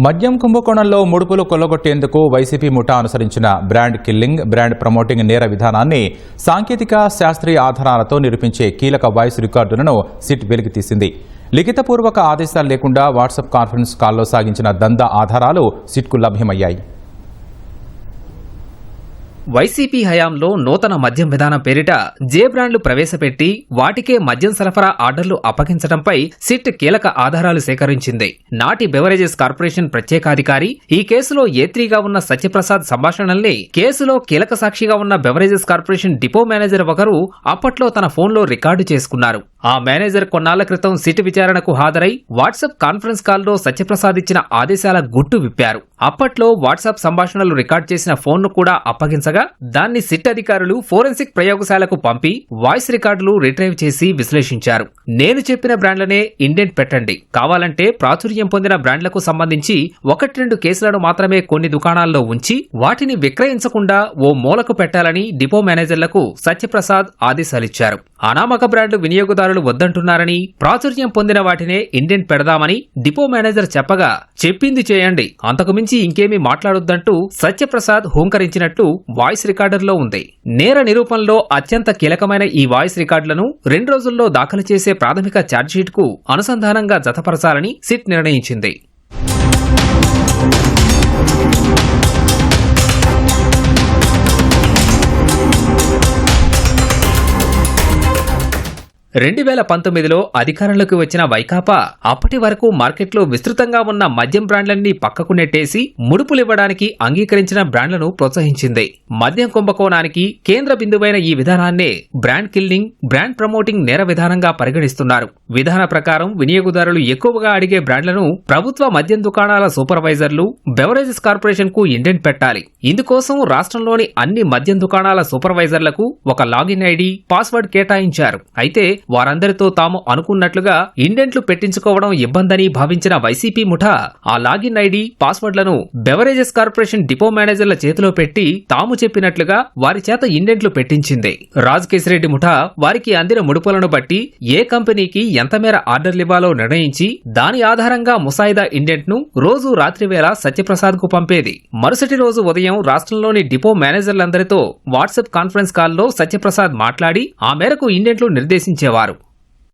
మద్యం కుంభకోణంలో ముడుపులు కొల్లగొట్టేందుకు వైసీపీ ముఠా అనుసరించిన బ్రాండ్ కిల్లింగ్, బ్రాండ్ ప్రమోటింగ్ నేర విధానాన్ని సాంకేతిక శాస్త్రీయ ఆధారాలతో నిరూపించే కీలక వాయిస్ రికార్డులను సిట్ వెలికితీసింది. లిఖితపూర్వక ఆదేశాలు లేకుండా వాట్సాప్ కాన్ఫరెన్స్ కాల్లో సాగించిన దందా ఆధారాలు సిట్కు లభ్యమయ్యాయి. వైసీపీ హయాంలో నూతన మద్యం విధానం పేరిట జే బ్రాండ్లు ప్రవేశపెట్టి వాటికే మద్యం సరఫరా ఆర్డర్లు అప్పగించడంపై సిట్ కీలక ఆధారాలు సేకరించింది. నాటి బెవరేజెస్ కార్పొరేషన్ ప్రత్యేకాధికారి, ఈ కేసులో ఏ3గా ఉన్న సత్యప్రసాద్ సంభాషణల్ని కేసులో కీలక సాక్షిగా ఉన్న బెవరేజెస్ కార్పొరేషన్ డిపో మేనేజర్ ఒకరు అప్పట్లో తన ఫోన్లో రికార్డు చేసుకున్నారు. ఆ మేనేజర్ కొన్నాళ్ల క్రితం సిట్ విచారణకు హాజరై వాట్సాప్ కాన్ఫరెన్స్ కాల్లో సత్యప్రసాద్ ఇచ్చిన ఆదేశాల గుట్టు విప్పారు. అప్పట్లో వాట్సాప్ సంభాషణలు రికార్డు చేసిన ఫోన్ను కూడా అప్పగించగా దాన్ని సిట్ అధికారులు ఫోరెన్సిక్ ప్రయోగశాలకు పంపి వాయిస్ రికార్డులు రిట్రైవ్ చేసి విశ్లేషించారు. నేను చెప్పిన బ్రాండ్లనే ఇండెంట్ పెట్టండి, కావాలంటే ప్రాచుర్యం పొందిన బ్రాండ్లకు సంబంధించి 1-2 కేసులను మాత్రమే కొన్ని దుకాణాల్లో ఉంచి వాటిని విక్రయించకుండా ఓ మూలకు పెట్టాలని డిపో మేనేజర్లకు సత్యప్రసాద్ ఆదేశాలిచ్చారు. అనామక బ్రాండ్లు వినియోగదారులు వద్దంటున్నారని, ప్రాచుర్యం పొందిన వాటినే ఇండెంట్ పెడదామని డిపో మేనేజర్ చెప్పగా చెప్పింది చేయండి, అంతకుమించి ఇంకేమీ మాట్లాడొద్దంటూ సత్యప్రసాద్ హూంకరించినట్టు వాయిస్ రికార్డర్లో ఉంది. నేర నిరూపణలో అత్యంత కీలకమైన ఈ వాయిస్ రికార్డులను 2 రోజుల్లో దాఖలు చేసే ప్రాథమిక ఛార్జ్షీట్కు అనుసంధానంగా జతపరచాలని సిట్ నిర్ణయించింది. అధికారంలోకి వచ్చిన వైకాపా అప్పటి వరకు మార్కెట్లో విస్తృతంగా ఉన్న మద్యం బ్రాండ్లన్నీ పక్కకు నెట్టేసి ముడుపులివ్వడానికి అంగీకరించిన బ్రాండ్లను ప్రోత్సహించింది. మద్యం కుంభకోణానికి కేంద్ర బిందువైన ఈ విధానాన్నే బ్రాండ్ కిల్లింగ్, బ్రాండ్ ప్రమోటింగ్ నేర విధానంగా పరిగణిస్తున్నారు. విధాన ప్రకారం వినియోగదారులు ఎక్కువగా అడిగే బ్రాండ్లను ప్రభుత్వ మద్యం దుకాణాల సూపర్వైజర్లు, బెవరేజెస్ కార్పొరేషన్ కు ఇండెంట్ పెట్టాలి. ఇందుకోసం రాష్ట్రంలోని అన్ని మద్యం దుకాణాల సూపర్వైజర్లకు ఒక లాగిన్ ఐడి, పాస్వర్డ్ కేటాయించారు. అయితే వారందరితో తాము అనుకున్నట్లుగా ఇండెంట్లు పెట్టించుకోవడం ఇబ్బందని భావించిన వైసీపీ ముఠా ఆ లాగిన్ ఐడి, పాస్వర్డ్లను బెవరేజెస్ కార్పొరేషన్ డిపో మేనేజర్ల చేతిలో పెట్టి తాము చెప్పినట్లుగా వారి చేత ఇండెంట్లు పెట్టించింది. రాజకేశ్రెడ్డి ముఠా వారికి అందిన ముడుపులను బట్టి ఏ కంపెనీకి ఎంత మేర ఆర్డర్లివ్వాలో నిర్ణయించి దాని ఆధారంగా ముసాయిదా ఇండెంట్ ను రోజు రాత్రివేళ సత్యప్రసాద్ కు పంపేది. మరుసటి రోజు ఉదయం రాష్ట్రంలోని డిపో మేనేజర్లందరితో వాట్సాప్ కాన్ఫరెన్స్ కాల్లో సత్యప్రసాద్ మాట్లాడి ఆ మేరకు ఇండెంట్లు నిర్దేశించేవారు.